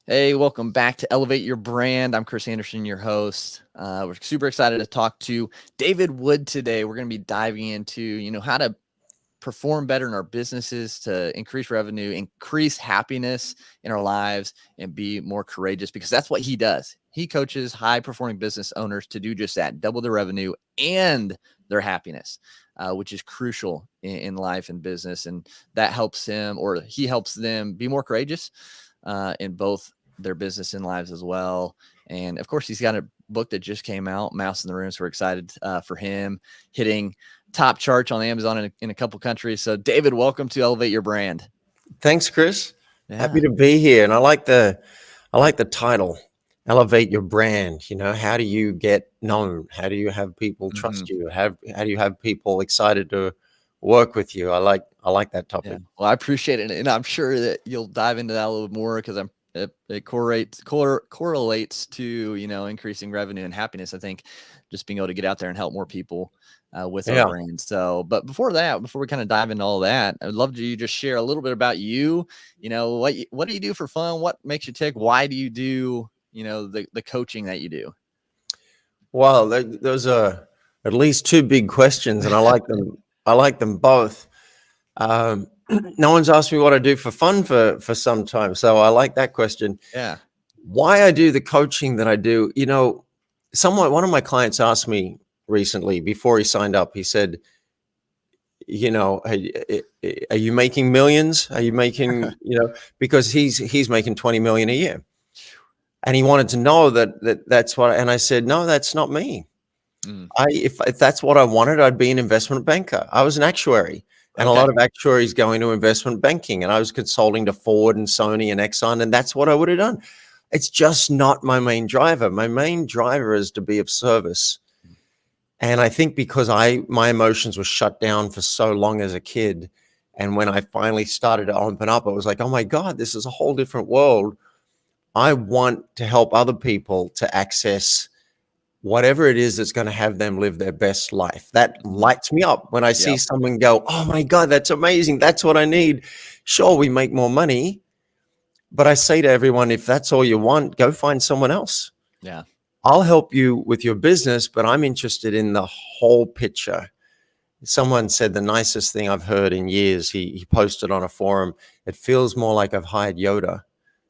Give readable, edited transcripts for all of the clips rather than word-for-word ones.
Hey, welcome back to Elevate Your Brand. I'm Chris Anderson, your host. We're super excited to talk to David Wood today. We're going to be diving into, how to perform better in our businesses to increase revenue, increase happiness in our lives, and be more courageous because that's what he does. He coaches high performing business owners to do just that, double their revenue and their happiness, which is crucial in life and business. And that helps him, or he helps them be more courageous in both their business and lives as well. And of course, he's got a book that just came out, Mouse in the Room. So we're excited for him hitting top charts on Amazon in a couple countries. So David, welcome to Elevate Your Brand. Thanks, Chris. Yeah. Happy to be here. And I like the title, Elevate Your Brand. How do you get known? How do you have people Mhm. trust you? How do you have people excited to work with you? I like that Yeah. topic. Well, I appreciate it. And I'm sure that you'll dive into that a little more because it correlates to, increasing revenue and happiness. I think just being able to get out there and help more people with our Yeah. brand. So, but before we kind of dive into all that, I'd love to you just share a little bit about you. What do you do for fun? What makes you tick? Why do you do, the coaching that you do? Well, those are at least two big questions, and I like them. I like them both. No one's asked me what I do for fun for some time, so I like that question. Yeah. Why I do the coaching that I do, one of my clients asked me recently before he signed up, he said, are you making millions? Are you making, because he's making 20 million a year. And he wanted to know that's what, and I said, no, that's not me. Mm. If that's what I wanted, I'd be an investment banker. I was an actuary, and a Okay. lot of actuaries go into investment banking, and I was consulting to Ford and Sony and Exxon, and that's what I would have done. It's just not my main driver. My main driver is to be of service. And I think because my emotions were shut down for so long as a kid, and when I finally started to open up, I was like, oh my God, this is a whole different world. I want to help other people to access whatever it is that's going to have them live their best life. That Mhm. lights me up when I see Yep. someone go, oh my God, that's amazing. That's what I need. Sure, we make more money. But I say to everyone, if that's all you want, go find someone else. Yeah. I'll help you with your business, but I'm interested in the whole picture. Someone said the nicest thing I've heard in years. He posted on a forum, it feels more like I've hired Yoda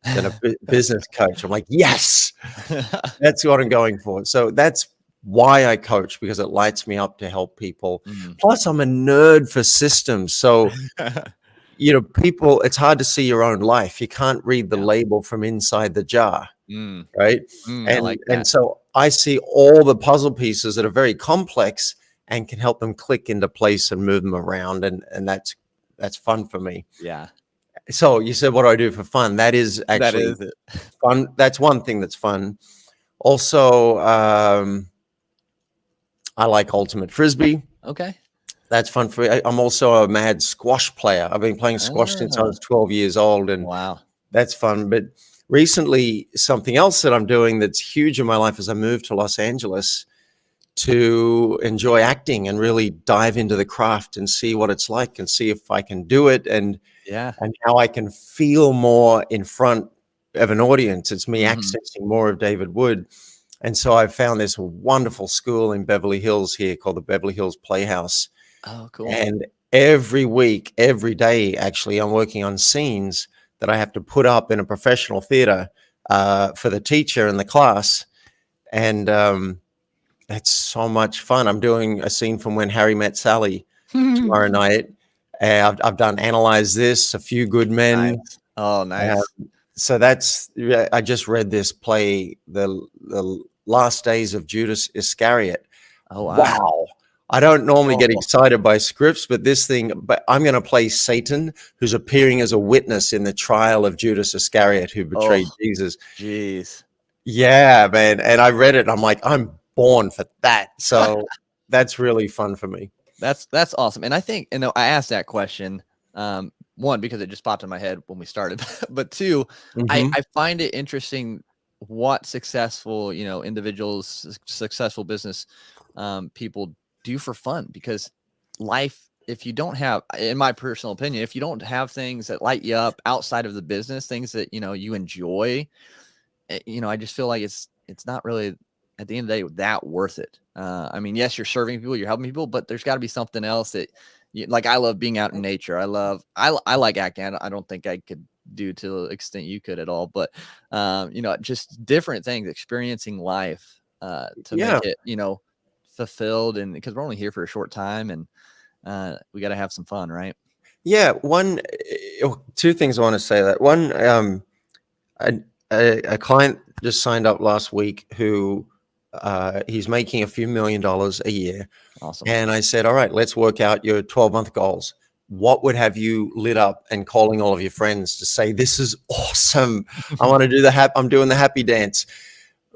than a business coach. I'm like, yes, that's what I'm going for. So that's why I coach, because it lights me up to help people. Mm. Plus, I'm a nerd for systems. So, people, it's hard to see your own life. You can't read the Yeah. label from inside the jar, Mm. right? I And like and that. so I see all the puzzle pieces that are very complex and can help them click into place and move them around. And that's fun for me. Yeah. So you said, what do I do for fun? That is That actually is it. fun. That's one thing that's fun. Also, I like ultimate frisbee. Okay. That's fun for me. I'm also a mad squash player. I've been playing squash since I Ah, was 12 years old, and wow. that's fun. But recently, something else that I'm doing that's huge in my life is I moved to Los Angeles to enjoy acting and really dive into the craft and see what it's like and see if I can do it, Yeah. and how I can feel more in front of an audience. It's me Mhm. accessing more of David Wood. And so I found this wonderful school in Beverly Hills here called the Beverly Hills Playhouse. Oh, cool. And every week, every day, actually, I'm working on scenes that I have to put up in a professional theater for the teacher and the class. And it's so much fun. I'm doing a scene from When Harry Met Sally tomorrow night. I've done Analyze This, A Few Good Men. Nice. Oh, Uh, nice. so yeah, I just read this play, the Last Days of Judas Iscariot. Oh, wow. Wow. I don't normally get Oh, excited by scripts, but I'm going to play Satan, who's appearing as a witness in the trial of Judas Iscariot, who oh, betrayed Jesus. jeez. Yeah, man. And I read it and I'm like, I'm born for that. So that's really fun for me. That's awesome. And I think, I asked that question, one, because it just popped in my head when we started, but two, Hmm. I find it interesting what successful, individuals, successful business people do for fun because life if you don't have, in my personal opinion, if you don't have things that light you up outside of the business, things that, you enjoy, I just feel like it's not really at the end of the day that worth it. I mean, yes, you're serving people, you're helping people, but there's got to be something else that like. I love being out in nature. I like acting. I don't think I could do to the extent you could at all, but just different things, experiencing life, to Yeah. make it, fulfilled. And because we're only here for a short time, and we got to have some fun, right? Yeah. Two things I want to say that. One, a, a client just signed up last week who he's making a few $1,000,000 a year. Awesome. And I said, all right, let's work out your 12-month goals. What would have you lit up and calling all of your friends to say, this is awesome. I want to do I'm doing the happy dance.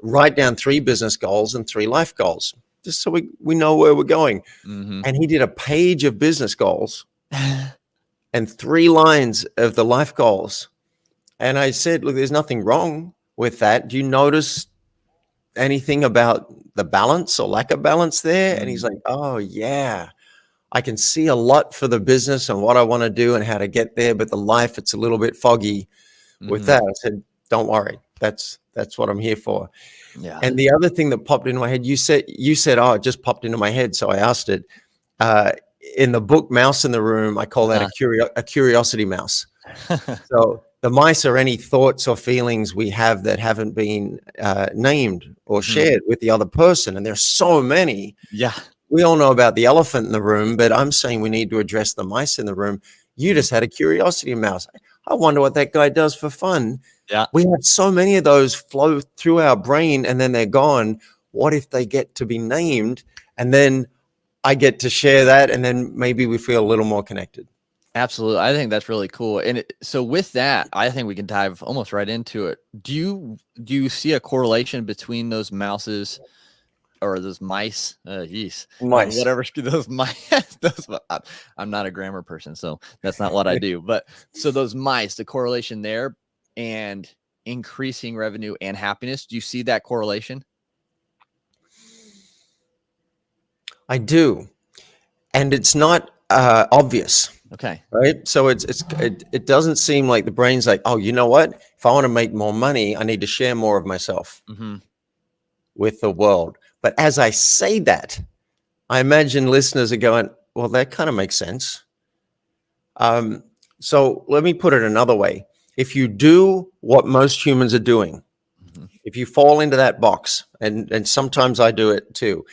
Write down 3 business goals and 3 life goals, just so we know where we're going. Mm-hmm. And he did a page of business goals and 3 lines of the life goals. And I said, look, there's nothing wrong with that. Do you notice anything about the balance or lack of balance there? And he's like, oh, yeah, I can see a lot for the business and what I want to do and how to get there. But the life, it's a little bit foggy with that. I said, don't worry. That's what I'm here for. Yeah. And the other thing that popped into my head, you said, oh, it just popped into my head. So I asked it. In the book Mouse in the Room, I call that a curiosity mouse. So the mice are any thoughts or feelings we have that haven't been named or shared with the other person. And there's so many. Yeah. We all know about the elephant in the room, but I'm saying we need to address the mice in the room. You just had a curiosity mouse. I wonder what that guy does for fun. Yeah. We have so many of those flow through our brain and then they're gone. What if they get to be named and then I get to share that and then maybe we feel a little more connected? Absolutely. I think that's really cool. And so with that, I think we can dive almost right into it. Do you see a correlation between those mouses or those mice? Mice. Whatever those mice. I'm not a grammar person, so that's not what I do. But so those mice, the correlation there and increasing revenue and happiness. Do you see that correlation? I do. And it's not obvious. Okay. Right. So it doesn't seem like the brain's like, oh, you know what? If I want to make more money, I need to share more of myself with the world. But as I say that, I imagine listeners are going, well, that kind of makes sense. So let me put it another way. If you do what most humans are doing, if you fall into that box, and sometimes I do it too,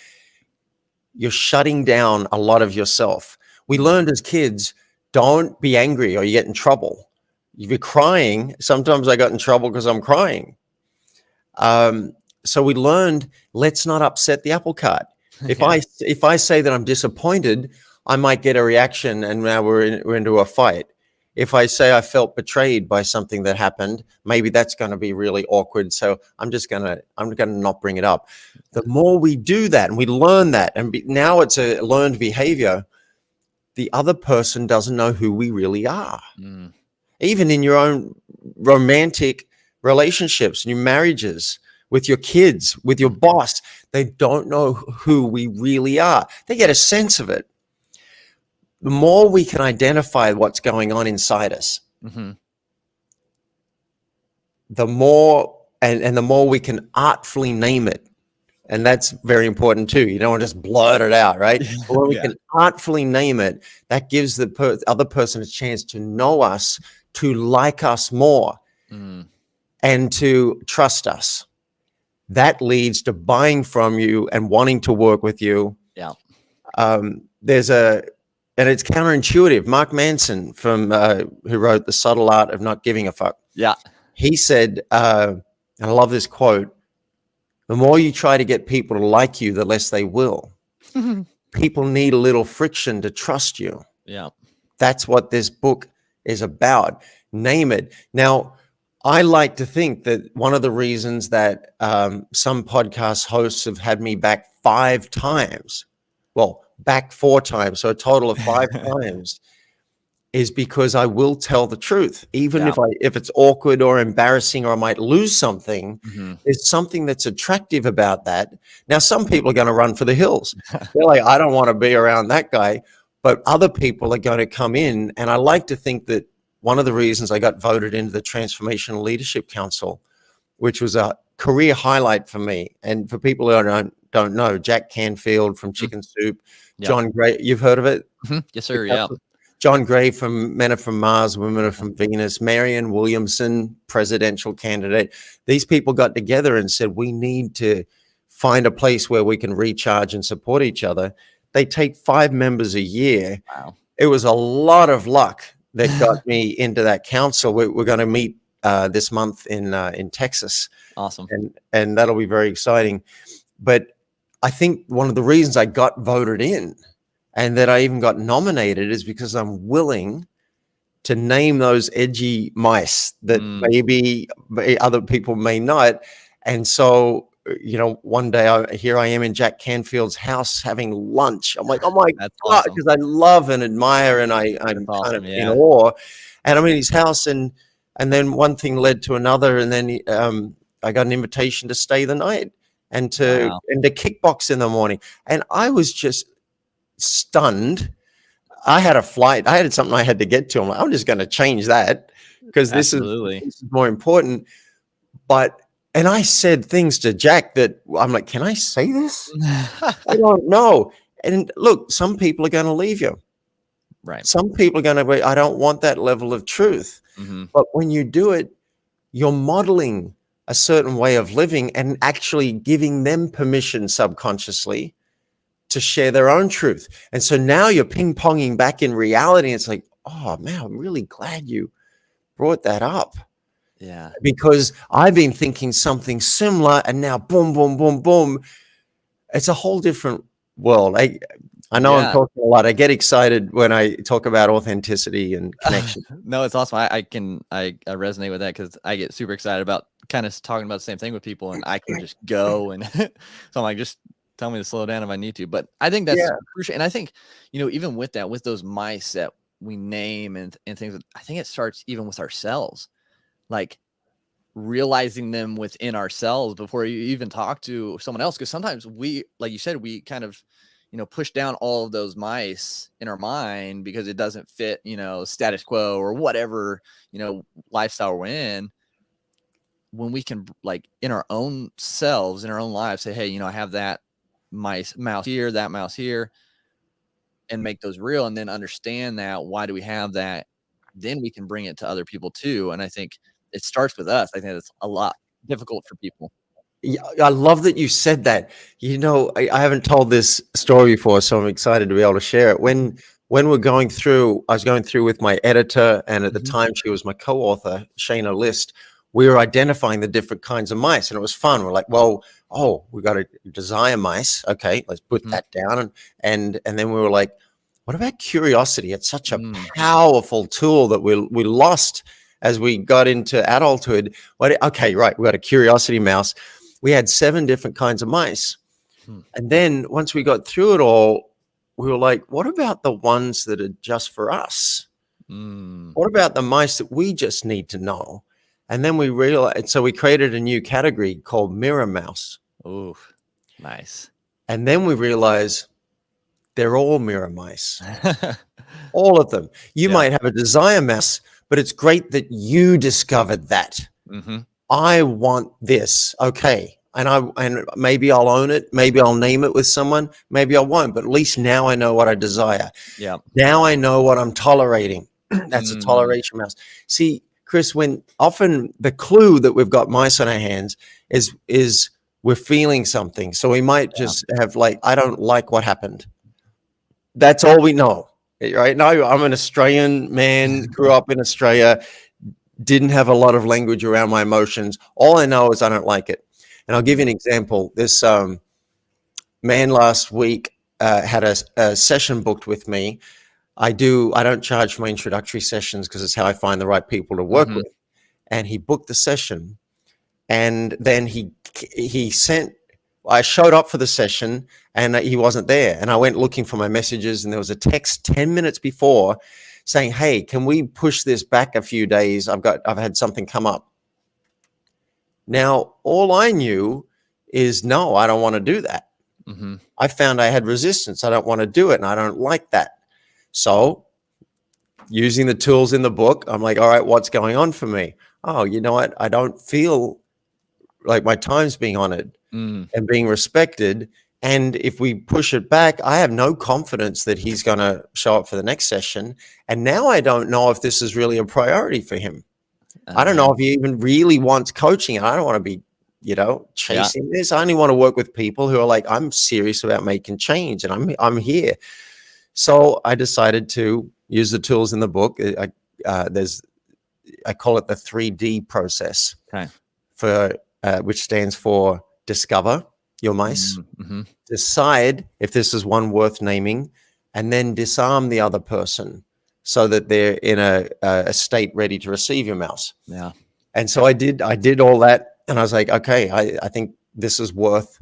you're shutting down a lot of yourself. We learned as kids, don't be angry or you get in trouble. If you're crying, sometimes I got in trouble because I'm crying. So we learned, let's not upset the apple cart. If I say that I'm disappointed, I might get a reaction and now we're into a fight. If I say I felt betrayed by something that happened, maybe that's going to be really awkward. So I'm going to not bring it up. The more we do that and we learn that, and now it's a learned behavior, the other person doesn't know who we really are. Even in your own romantic relationships, new marriages, with your kids, with your boss, they don't know who we really are. They get a sense of it. The more we can identify what's going on inside us, the more and the more we can artfully name it. And that's very important too. You don't want to just blurt it out, right? When we can artfully name it, that gives the other person a chance to know us, to like us more, and to trust us. That leads to buying from you and wanting to work with you. Yeah. And it's counterintuitive. Mark Manson, who wrote The Subtle Art of Not Giving a Fuck. Yeah. He said, and I love this quote, the more you try to get people to like you, the less they will. People need a little friction to trust you. Yeah. That's what this book is about. Name it. Now, I like to think that one of the reasons that some podcast hosts have had me back 5 times, well, back 4 times, so a total of 5 times, is because I will tell the truth. Even if it's awkward or embarrassing or I might lose something, there's something that's attractive about that. Now, some people are going to run for the hills. They're like, I don't want to be around that guy. but other people are going to come in. And I like to think that one of the reasons I got voted into the Transformational Leadership Council, which was a career highlight for me. And for people who don't know, Jack Canfield from Mm. Chicken Soup, Yep. John Gray, you've heard of it? Yes, sir. Yeah. John Gray from Men Are From Mars, Women Are Yeah. From Venus, Marianne Williamson, presidential candidate. These people got together and said, we need to find a place where we can recharge and support each other. They take 5 members a year. Wow. It was a lot of luck that got me into that council. We're going to meet this month in Texas. Awesome. And that'll be very exciting. But I think one of the reasons I got voted in and that I even got nominated is because I'm willing to name those edgy mice that maybe other people may not. And so, one day here I am in Jack Canfield's house having lunch. I'm like, oh my That's God, awesome. because I love and admire and I'm awesome, kind of in yeah. awe. And I'm in his house and then one thing led to another. And then I got an invitation to stay the night and to kickbox in the morning. And I was just stunned. I had a flight. I had something I had to get to. I'm just going to change that because this is more important. And I said things to Jack that I'm like, can I say this? I don't know. And look, some people are going to leave you. Right. Some people are going to be, I don't want that level of truth. But when you do it, you're modeling a certain way of living and actually giving them permission subconsciously to share their own truth. And so now you're ping-ponging back in reality. It's like, oh man, I'm really glad you brought that up. Yeah. Because I've been thinking something similar and now boom, boom, boom, boom. It's a whole different world. I know I'm talking a lot. I get excited when I talk about authenticity and connection. No, it's awesome. I resonate with that because I get super excited about kind of talking about the same thing with people and I can just go. And so I'm like, just tell me to slow down if I need to. But I think that's crucial. And I think, even with that, with those mice that we name and things, I think it starts even with ourselves, like realizing them within ourselves before you even talk to someone else. Because sometimes we, like you said, we kind of, push down all of those mice in our mind because it doesn't fit, status quo or whatever, lifestyle we're in. When we can, like, in our own selves, in our own lives, say, hey, I have that mouse here, that mouse here, and make those real, and then understand that, why do we have that? Then we can bring it to other people too. And I think it starts with us. I think it's a lot difficult for people. Yeah, I love that you said that. I haven't told this story before, so I'm excited to be able to share it. When I was going through with my editor, and at the time she was my co-author, Shayna List, we were identifying the different kinds of mice, and it was fun. We're like, well, we got a desire mice. Okay, let's put that down. And then we were like, what about curiosity? It's such a powerful tool that we lost as we got into adulthood. Okay, right, we got a curiosity mouse. We had 7 different kinds of mice. And then once we got through it all, we were like, what about the ones that are just for us? What about the mice that we just need to know? And then we realized, so we created a new category called mirror mouse. Oh, nice. And then we realized they're all mirror mice. All of them. You might have a desire mouse, but it's great that you discovered that. I want this. Okay. And maybe I'll own it. Maybe I'll name it with someone. Maybe I won't, but at least now I know what I desire. Yeah. Now I know what I'm tolerating. That's a toleration mouse. See, Chris, when often the clue that we've got mice on our hands is we're feeling something. So we might just have, like, I don't like what happened. That's all we know. Right? No, I'm an Australian man, grew up in Australia, didn't have a lot of language around my emotions. All I know is I don't like it. And I'll give you an example. This man last week had a session booked with me. I don't charge for my introductory sessions because it's how I find the right people to work with. And he booked the session. And then I showed up for the session and he wasn't there. And I went looking for my messages and there was a text 10 minutes before saying, hey, can we push this back a few days? I've had something come up. Now, all I knew is, no, I don't want to do that. I found I had resistance. I don't want to do it. And I don't like that. So using the tools in the book, I'm like, all right, what's going on for me? Oh, you know what? I don't feel like my time's being honored and being respected. And if we push it back, I have no confidence that he's going to show up for the next session. And now I don't know if this is really a priority for him. I don't know if he even really wants coaching. And I don't want to be, chasing this. I only want to work with people who are like, I'm serious about making change and I'm here. So I decided to use the tools in the book. I call it the 3D process, for which stands for discover your mice, decide if this is one worth naming, and then disarm the other person so that they're in a state ready to receive your mouse. Yeah. And so I did all that, and I was like, okay, I think this is worth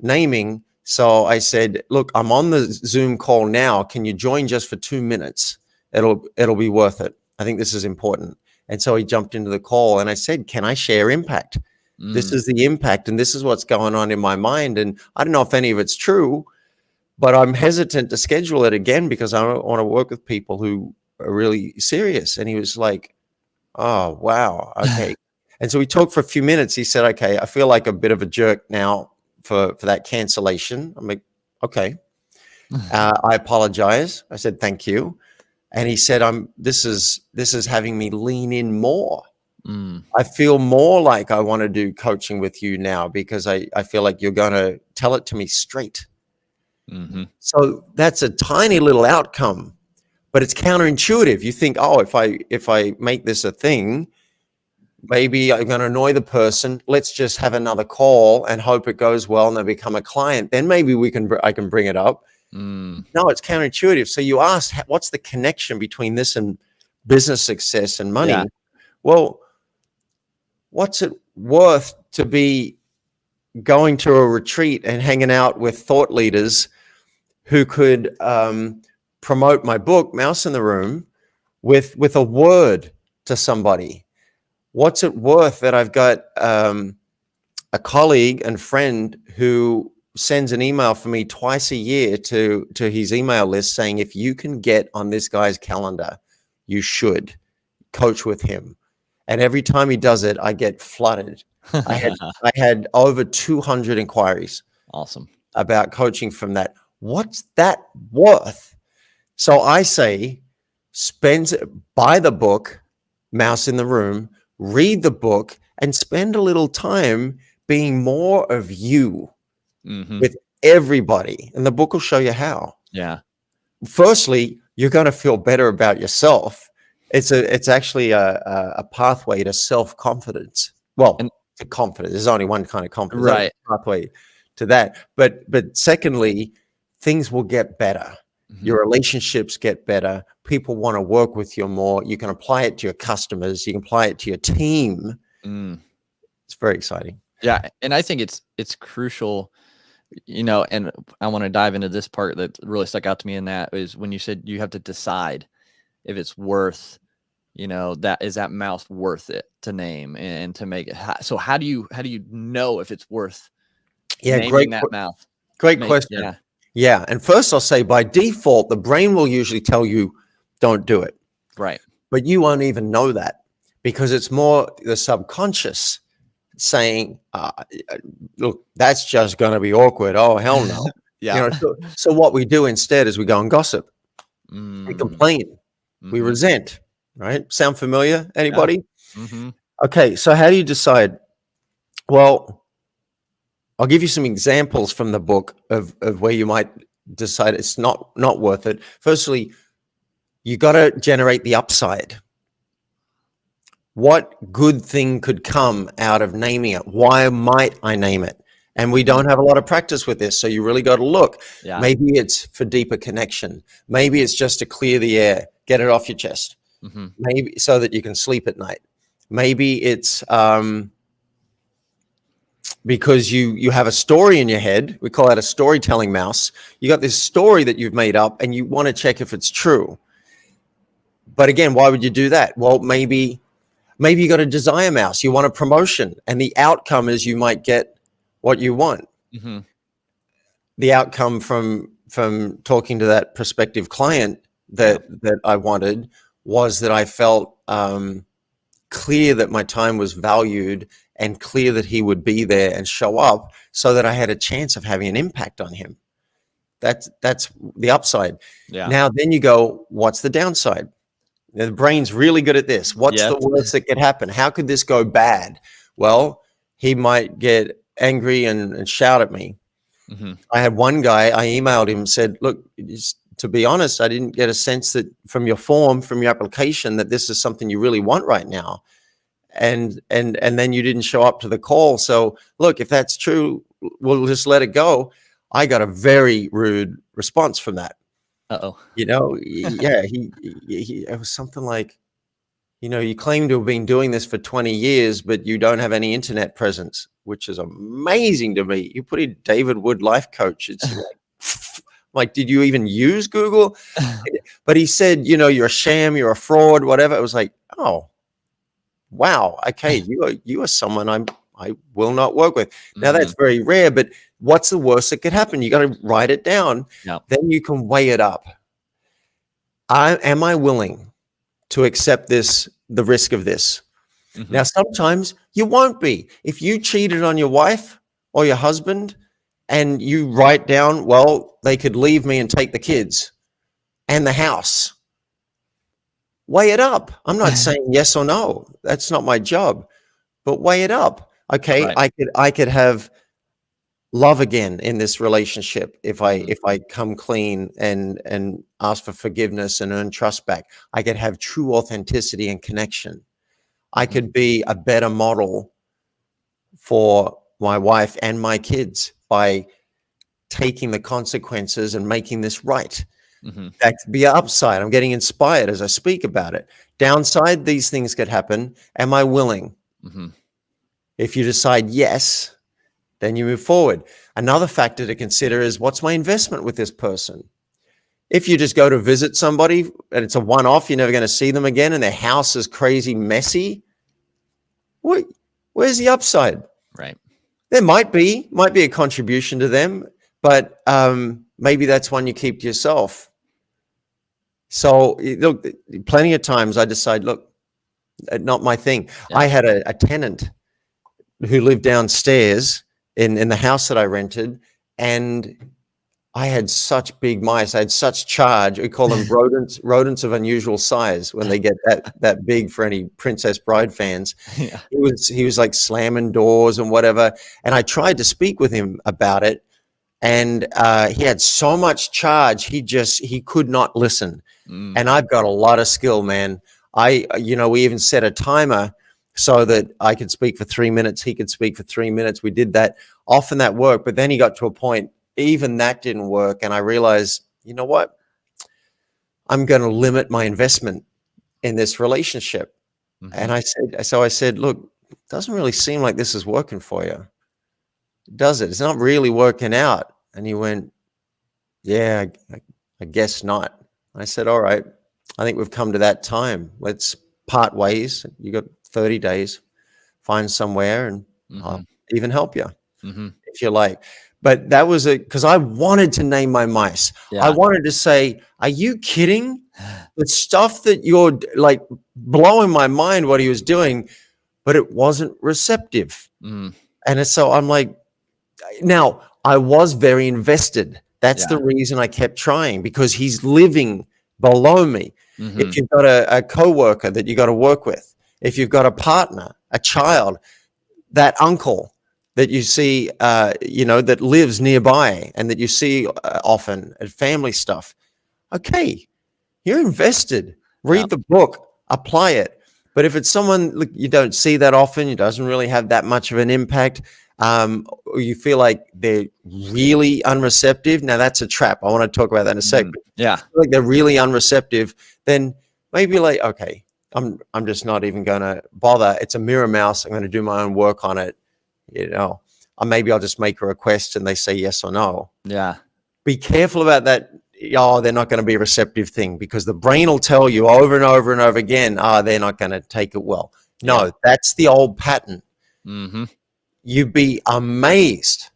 naming. So I said, look, I'm on the Zoom call now. Can you join just for 2 minutes? It'll be worth it. I think this is important. And so he jumped into the call, and I said, can I share impact? This is the impact, and this is what's going on in my mind. And I don't know if any of it's true, but I'm hesitant to schedule it again because I don't want to work with people who are really serious. And he was like, oh, wow. Okay. And so we talked for a few minutes. He said, okay, I feel like a bit of a jerk now for that cancellation. I'm like, okay. I apologize. I said, thank you. And he said, this is having me lean in more. I feel more like I want to do coaching with you now because I feel like you're going to tell it to me straight. So that's a tiny little outcome, but it's counterintuitive. You think, oh, if I make this a thing, maybe I'm going to annoy the person. Let's just have another call and hope it goes well and they become a client. Then maybe I can bring it up. No, it's counterintuitive. So you asked, what's the connection between this and business success and money? Yeah. Well, what's it worth to be going to a retreat and hanging out with thought leaders who could promote my book, Mouse in the Room, with a word to somebody? What's it worth that I've got a colleague and friend who sends an email for me twice a year to his email list saying, if you can get on this guy's calendar, you should coach with him. And every time he does it, I get flooded. I had over 200 inquiries. Awesome. About coaching from that. What's that worth? So I say, buy the book, Mouse in the Room, read the book, and spend a little time being more of you with everybody. And the book will show you how. Yeah. Firstly, you're going to feel better about yourself. It's actually a pathway to self-confidence. Well, to confidence. There's only one kind of confidence. Right. Pathway to that. But secondly, things will get better. Your relationships get better. People want to work with you more. You can apply it to your customers. You can apply it to your team. It's very exciting. Yeah. And I think it's crucial, and I want to dive into this part that really stuck out to me in that is when you said you have to decide if it's worth, that mouse worth it to name and to make it. So how do you know if it's worth naming that mouse? Great question. Yeah. And first I'll say by default, the brain will usually tell you don't do it. Right. But you won't even know that because it's more the subconscious saying, look, that's just going to be awkward. Oh, hell no. Yeah. So what we do instead is we go and gossip. We complain. We resent, right? Sound familiar? Anybody? Yeah. Okay. So how do you decide? Well, I'll give you some examples from the book of where you might decide it's not worth it. Firstly, you got to generate the upside. What good thing could come out of naming it? Why might I name it? And we don't have a lot of practice with this, so you really got to look. Yeah. Maybe it's for deeper connection. Maybe it's just to clear the air, get it off your chest. Maybe so that you can sleep at night. Maybe it's because you have a story in your head. We call that a storytelling mouse. You got this story that you've made up and you want to check if it's true. But again, why would you do that? Well, maybe you got a desire mouse. You want a promotion and the outcome is you might get what you want. The outcome from talking to that prospective client that I wanted was that I felt clear that my time was valued and clear that he would be there and show up so that I had a chance of having an impact on him. That's the upside. Yeah. Now, then you go, what's the downside? Now, the brain's really good at this. What's Yes. the worst that could happen? How could this go bad? Well, he might get angry and shout at me. Mm-hmm. I had one guy, I emailed him and said, look, to be honest, I didn't get a sense that from your form, from your application, that this is something you really want right now. And then you didn't show up to the call. So look, if that's true, we'll just let it go. I got a very rude response from that. Uh-oh. Yeah, it was something like, you claim to have been doing this for 20 years, but you don't have any internet presence, which is amazing to me. You put in David Wood life coach. It's like, did you even use Google? But he said, you're a sham, you're a fraud, whatever. It was like, oh, wow. Okay. You are someone I will not work with. Now that's very rare, but what's the worst that could happen? You got to write it down. Yep. Then you can weigh it up. Am I willing to accept the risk of this? Mm-hmm. Now, sometimes you won't be. If you cheated on your wife or your husband and you write down, well, they could leave me and take the kids and the house. Weigh it up. I'm not saying yes or no. That's not my job. But weigh it up. Okay, right. I could have love again in this relationship if I come clean and ask for forgiveness and earn trust back. I could have true authenticity and connection. I could be a better model for my wife and my kids by taking the consequences and making this right. Mm-hmm. That could be an upside. I'm getting inspired as I speak about it. Downside, these things could happen. Am I willing? Mm-hmm. If you decide yes, then you move forward. Another factor to consider is, what's my investment with this person? If you just go to visit somebody and it's a one-off, you're never going to see them again, and their house is crazy messy, where's the upside? Right. There might be a contribution to them, but maybe that's one you keep to yourself. So look, plenty of times I decide, look, not my thing. Yeah. I had a tenant who lived downstairs in the house that I rented, and I had such big mice. I had such charge. We call them rodents of unusual size when they get that big, for any Princess Bride fans. Yeah. He was like slamming doors and whatever. And I tried to speak with him about it, and he had so much charge. He could not listen. And I've got a lot of skill, man. We even set a timer so that I could speak for 3 minutes. He could speak for 3 minutes. We did that. Often that worked, but then he got to a point, even that didn't work. And I realized, you know what? I'm going to limit my investment in this relationship. Mm-hmm. And I said, look, it doesn't really seem like this is working for you. Does it? It's not really working out. And he went, yeah, I guess not. I said, all right, I think we've come to that time. Let's part ways. You got 30 days, find somewhere, and I'll even help you if you like. But that was because I wanted to name my mice. Yeah. I wanted to say, are you kidding? The stuff that you're like, blowing my mind what he was doing, but it wasn't receptive. And so I'm like, now I was very invested. That's the reason I kept trying, because he's living below me. Mm-hmm. If you've got a coworker that you got to work with, if you've got a partner, a child, that uncle that you see, that lives nearby and that you see often at family stuff. Okay, you're invested. Read the book, apply it. But if it's someone you don't see that often, it doesn't really have that much of an impact, or you feel like they're really unreceptive. Now that's a trap. I want to talk about that in a second. Yeah. Like they're really unreceptive, then maybe like, okay, I'm just not even going to bother. It's a mirror mouse. I'm going to do my own work on it. Or maybe I'll just make a request and they say yes or no. Yeah. Be careful about that. Oh, they're not going to be a receptive thing, because the brain will tell you over and over and over again, they're not going to take it well. No, that's the old pattern. Mm-hmm. You'd be amazed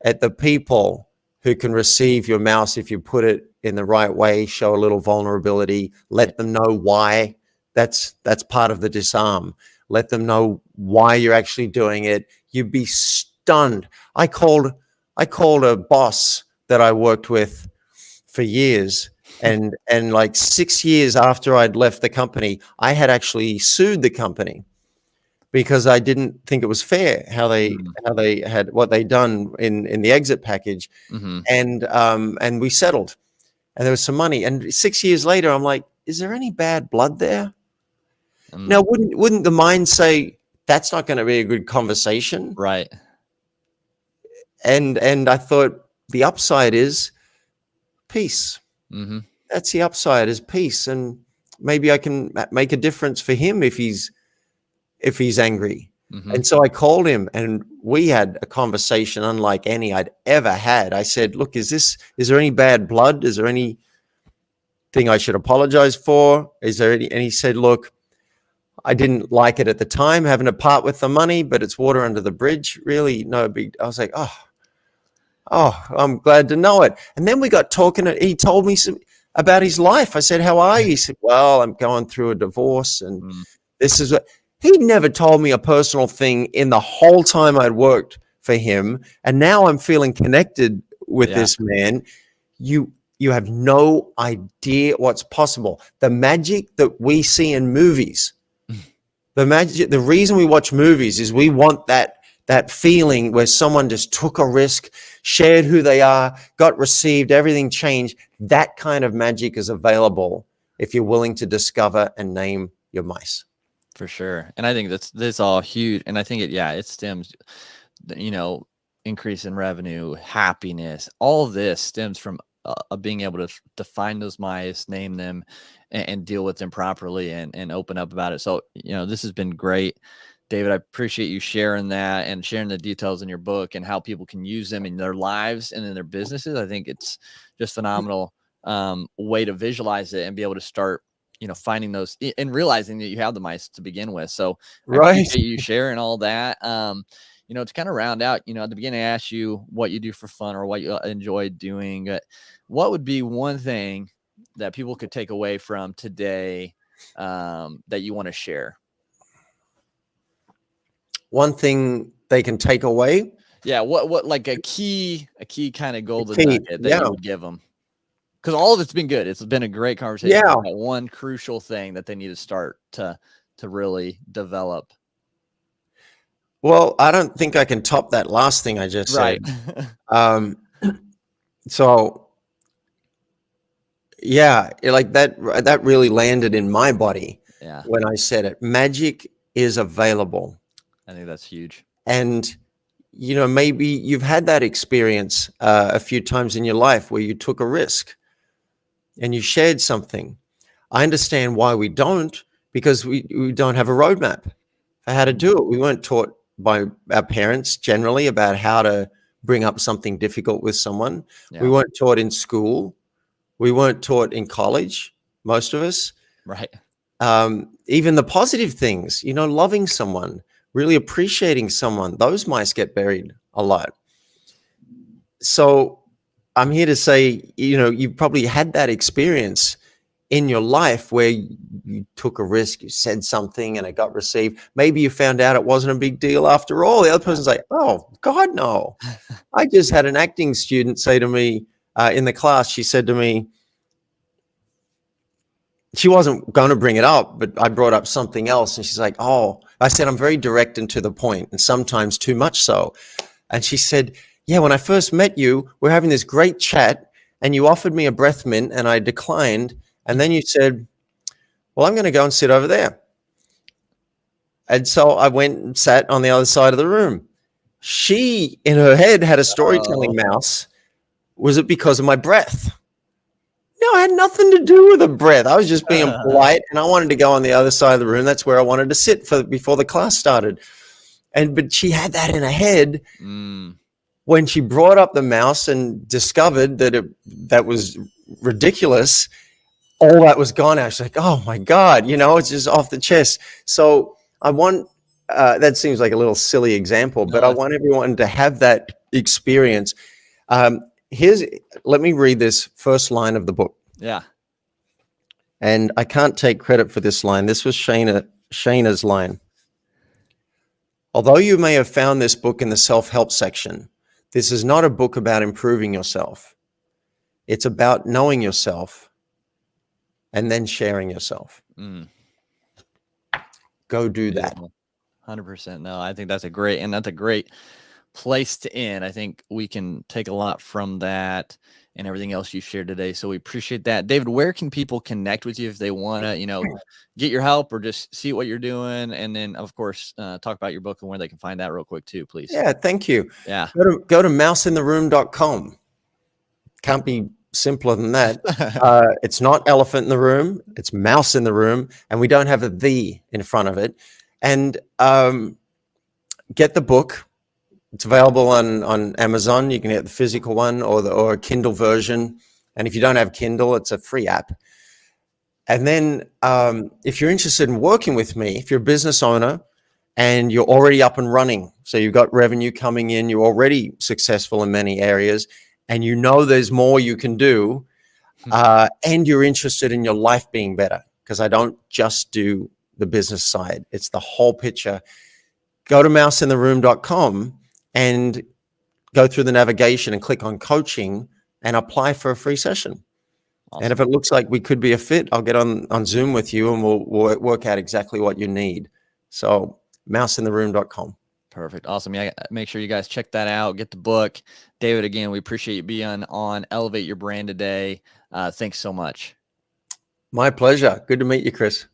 at the people who can receive your mouse if you put it in the right way, show a little vulnerability, let them know why. That's part of the disarm. Let them know why you're actually doing it. You'd be stunned. I called a boss that I worked with for years, and like 6 years after I'd left the company, I had actually sued the company because I didn't think it was fair how they had what they done in the exit package, Mm-hmm. and we settled, and there was some money. And 6 years later, I'm like, is there any bad blood there? Now, wouldn't the mind say that's not going to be a good conversation? Right. And I thought the upside is peace. Mm-hmm. That's the upside, is peace, and maybe I can make a difference for him if he's angry. Mm-hmm. And so I called him, and we had a conversation unlike any I'd ever had. I said, look, is there any bad blood? Is there anything I should apologize for? Is there any? And he said, look, I didn't like it at the time, having to part with the money, but it's water under the bridge. Really, no big. I was like, oh, I'm glad to know it. And then we got talking, and he told me about his life. I said, how are you? He said, well, I'm going through a divorce, and this is what. He'd never told me a personal thing in the whole time I'd worked for him. And now I'm feeling connected with this man. You have no idea what's possible. The magic that we see in movies, the reason we watch movies is we want that feeling where someone just took a risk, shared who they are, got received, everything changed. That kind of magic is available if you're willing to discover and name your mice. For sure. And I think that's all huge. And I think it stems, increase in revenue, happiness, all of this stems from being able to find those mice, name them, and deal with them properly and open up about it. So, this has been great. David, I appreciate you sharing that and sharing the details in your book and how people can use them in their lives and in their businesses. I think it's just phenomenal way to visualize it and be able to start finding those and realizing that you have the mice to begin with. So I appreciate you sharing all that. To kind of round out, at the beginning, I asked you what you do for fun or what you enjoy doing. What would be one thing that people could take away from today that you want to share? One thing they can take away? Yeah. What like a key kind of golden nugget that you would give them? Because all of it's been good. It's been a great conversation. Yeah. About one crucial thing that they need to start to really develop. Well, I don't think I can top that last thing I just said. So yeah, like that really landed in my body when I said it. Magic is available. I think that's huge. And maybe you've had that experience a few times in your life where you took a risk and you shared something. I understand why we don't, because we don't have a roadmap for how to do it. We weren't taught by our parents generally about how to bring up something difficult with someone. Yeah. We weren't taught in school. We weren't taught in college, most of us. Right. Even the positive things, loving someone, really appreciating someone, those mice get buried a lot. So I'm here to say, you've probably had that experience in your life where you took a risk, you said something and it got received. Maybe you found out it wasn't a big deal after all. The other person's like, oh, God, no. I just had an acting student say to me in the class, she said to me, she wasn't going to bring it up, but I brought up something else. And she's like, oh, I said, I'm very direct and to the point, and sometimes too much so. And she said, yeah, when I first met you, we're having this great chat and you offered me a breath mint and I declined. And then you said, well, I'm going to go and sit over there. And so I went and sat on the other side of the room. She, in her head, had a storytelling mouse. Was it because of my breath? No, it had nothing to do with the breath. I was just being polite and I wanted to go on the other side of the room. That's where I wanted to sit before the class started. But she had that in her head. When she brought up the mouse and discovered that that was ridiculous, all that was gone. I was like, oh my God, it's just off the chest. So I want, that seems like a little silly example, but I want everyone to have that experience. let me read this first line of the book. Yeah. And I can't take credit for this line. This was Shayna's line. Although you may have found this book in the self-help section, this is not a book about improving yourself. It's about knowing yourself and then sharing yourself. Go do that. 100%. No, I think that's a great place to end. I think we can take a lot from that and everything else you shared today. So we appreciate that. David, where can people connect with you if they want to, get your help or just see what you're doing? And then, of course, talk about your book and where they can find that real quick too, please. Yeah, thank you. Yeah. Go to mouseintheroom.com. Can't be simpler than that. It's not elephant in the room. It's mouse in the room. And we don't have a "the" in front of it. And get the book. It's available on Amazon. You can get the physical one or a Kindle version. And if you don't have Kindle, it's a free app. And then if you're interested in working with me, if you're a business owner and you're already up and running, so you've got revenue coming in, you're already successful in many areas, and there's more you can do, and you're interested in your life being better, because I don't just do the business side. It's the whole picture. Go to mouseintheroom.com and go through the navigation and click on coaching and apply for a free session. Awesome. And if it looks like we could be a fit, I'll get on Zoom with you and we'll work out exactly what you need. So mouseintheroom.com. Perfect. Awesome. Yeah. Make sure you guys check that out. Get the book. David, again, we appreciate you being on Elevate Your Brand today. Thanks so much. My pleasure. Good to meet you, Chris.